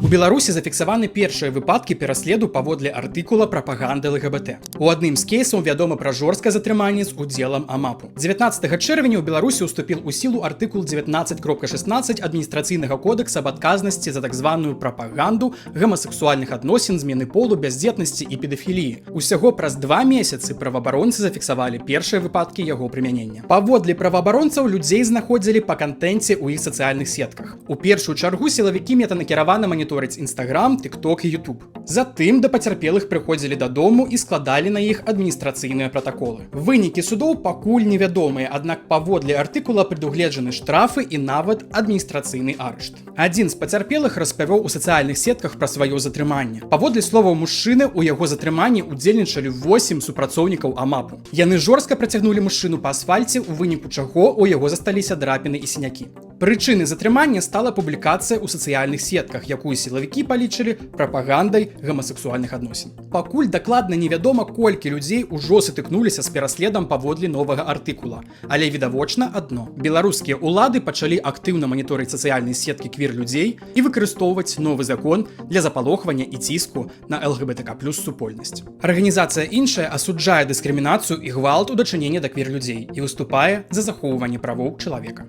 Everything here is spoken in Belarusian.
Беларусі зафіксаваны першыя выпадкі пераследу паводле артыкула прапаганды ЛГБТ. У адным з кейсаў вядома пра жорсткае затрыманне з удзелам АМАПу. 19 чэрвеня ў Беларусі уступіў у сілу артыкул 19.16 адміністрацыйнага кодекса аб адказнасці за так званую прапаганду гомасексуальных адносін, змены полу, бяздзетнасці і педафіліі. Усяго праз 2 месяцы праваабаронцы зафіксавалі першыя выпадкі яго прымянення. Паводле праваабаронцаў людзей знаходзілі па кантэнце ў іх сацыяльных сетках. У першую чаргу сілавікі метанакіравана маніторыць Instagram, TikTok і YouTube. Затым да пацярпелых прыходзілі дадому і складалі на іх адміністрацыйныя пратаколы. Вынікі судоў пакуль невядомыя, аднак паводле артыкула прадугледжаны штрафы і нават адміністрацыйны арышт. Адзін з пацярпелых распавёў у сацыяльных сетках пра сваё затрыманне. Паводле словаў мужчыны, у яго затрыманні удзельнічалі 8 супрацоўнікаў АМАПу. Яны жорстка працягнулі мужчыну па асфальце, у выніку чаго ў яго засталіся драпіны і сінякі. Прычынай затрымання стала публікацыя ў сацыяльных сетках, якую сілавікі палічылі прапагандай гомасексуальных адносін. Пакуль дакладна невядома, колькі людзей ужо сутыкнуліся з пераследам паводле новага артыкула. Але відавочна адно. Беларускія ўлады пачалі актыўна маніторыць сацыяльныя сеткі квір-людзей і выкарыстоўваць новы закон для запалохвання і ціску на ЛГБТК+ супольнасць. Арганізацыя іншая асуджае дыскрымінацыю і гвалт у дачыненні да квір-людзей і выступае за захоўванне правоў чалавека.